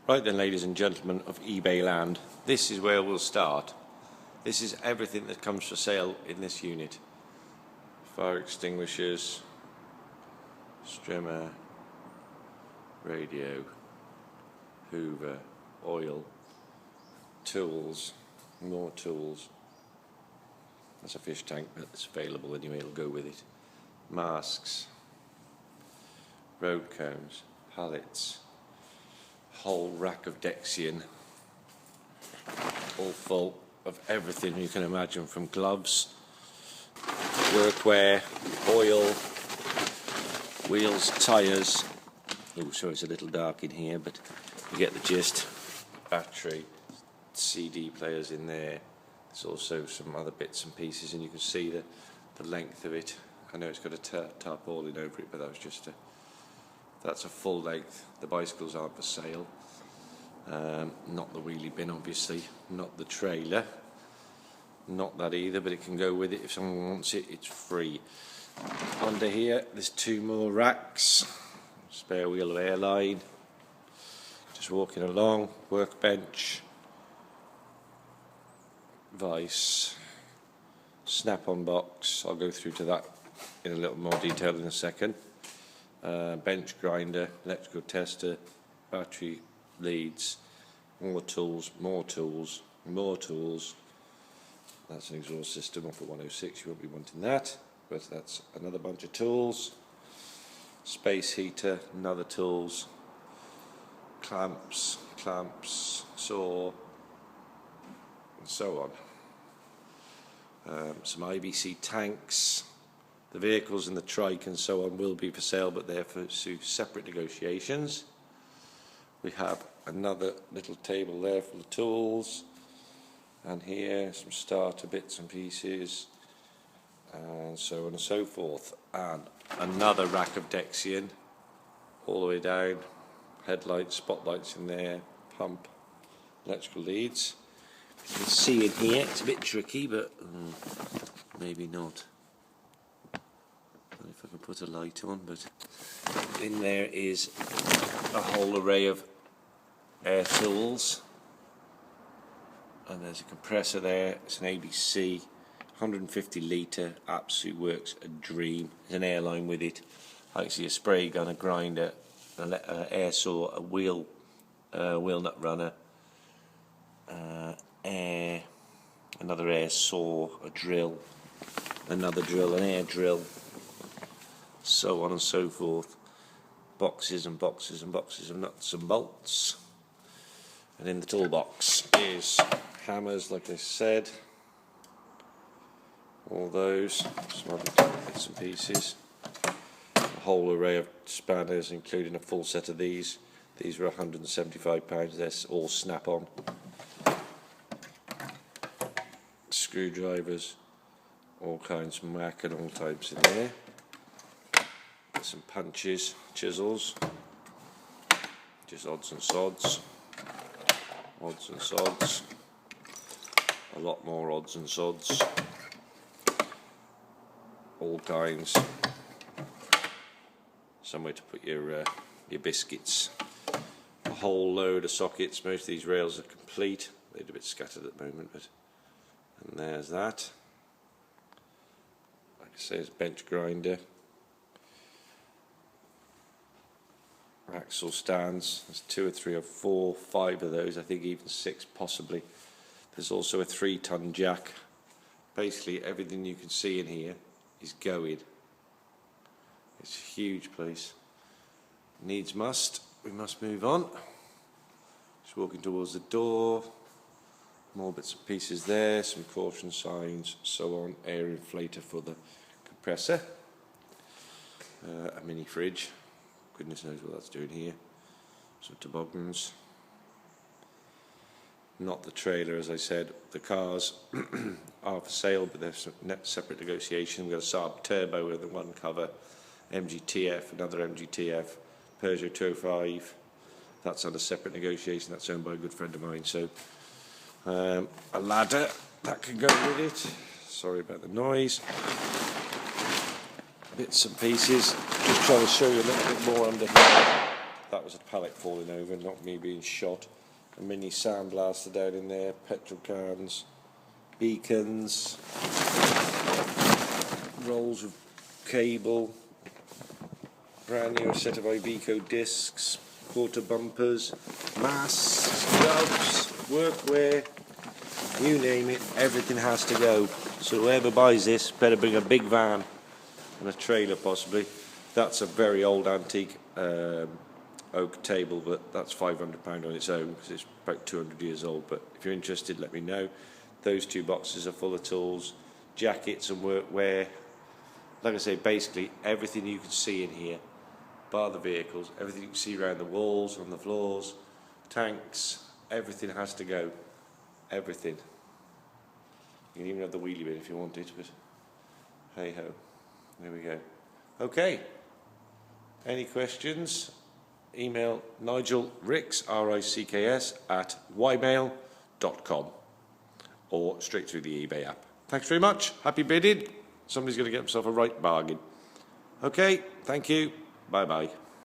Right then, ladies and gentlemen of eBay land, this is where we'll start. This is everything that comes for sale in this unit. Fire extinguishers, strimmer, radio, hoover, oil, tools, more tools. That's a fish tank, but it's available anyway, it'll go with it. Masks, road combs, pallets, whole rack of Dexian, all full of everything you can imagine, from gloves, workwear, oil, wheels, tyres. Oh, sorry, it's a little dark in here, but you get the gist. Battery, CD players in there. There's also some other bits and pieces, and you can see the length of it. I know it's got a tarpaulin over it, but that was just that's a full length. The bicycles aren't for sale. Not the wheelie bin, obviously, not the trailer, not that either, but it can go with it if someone wants it. It's free. Under here there's two more racks, spare wheel of Airline, just walking along, workbench, vice, snap-on box. I'll go through to that in a little more detail in a second. Bench grinder, electrical tester, battery leads, more tools, more tools, more tools. That's an exhaust system off at 106, you won't be wanting that, but that's another bunch of tools. Space heater, another tools, clamps, saw, and so on. Some IBC tanks. The vehicles and the trike and so on will be for sale, but they're for separate negotiations. We have another little table there full of tools, and here some starter bits and pieces, and so on and so forth. And another rack of Dexian all the way down, headlights, spotlights in there, pump, electrical leads. You can see in here, it's a bit tricky, but maybe not. If I can put a light on, but in there is a whole array of air tools, and there's a compressor there. It's an ABC 150 litre, absolute works, a dream. There's an Airline with it. I can see a spray gun, a grinder, an air saw, a wheel nut runner, another air saw, a drill, another drill, an air drill, so on and so forth. Boxes and boxes and boxes of nuts and bolts. And in the toolbox is hammers, like I said, all those, some other bits and pieces, a whole array of spanners, including a full set of these. These were £175, they're all snap-on. Screwdrivers, all kinds of Mac and all types in there. Some punches, chisels, just odds and sods, a lot more odds and sods, all kinds, somewhere to put your biscuits, a whole load of sockets. Most of these rails are complete, they're a bit scattered at the moment, but and there's that. Like I say, it's bench grinder, axle stands. There's 2 or 3 or 4, 5 of those, I think even 6 possibly. There's also a 3-ton jack. Basically everything you can see in here is going. It's a huge place. Needs must, we must move on. Just walking towards the door. More bits and pieces there, some caution signs, so on. Air inflator for the compressor. A mini fridge. Goodness knows what that's doing here. Some toboggans. Not the trailer, as I said. The cars are for sale, but there's separate negotiation. We've got a Saab Turbo with the one cover, MGTF, another MGTF, Peugeot 205. That's under separate negotiation. That's owned by a good friend of mine. So a ladder that can go with it. Sorry about the noise. Bits and pieces. Just trying to show you a little bit more under here. That was a pallet falling over, not me being shot. A mini sandblaster down in there, petrol cans, beacons, rolls of cable, brand new set of Iveco discs, quarter bumpers, masks, gloves, workwear, you name it, everything has to go. So whoever buys this better bring a big van and a trailer possibly. That's a very old antique oak table, but that's £500 on its own because it's about 200 years old. But if you're interested, let me know. Those 2 boxes are full of tools, jackets and workwear. Like I say, basically everything you can see in here, bar the vehicles, everything you can see around the walls, on the floors, tanks, everything has to go. Everything. You can even have the wheelie bin if you want it, but hey ho. There we go. Okay. Any questions? Email Nigel Ricks, RICKS, @ymail.com or straight through the eBay app. Thanks very much. Happy bidding. Somebody's going to get himself a right bargain. Okay. Thank you. Bye-bye.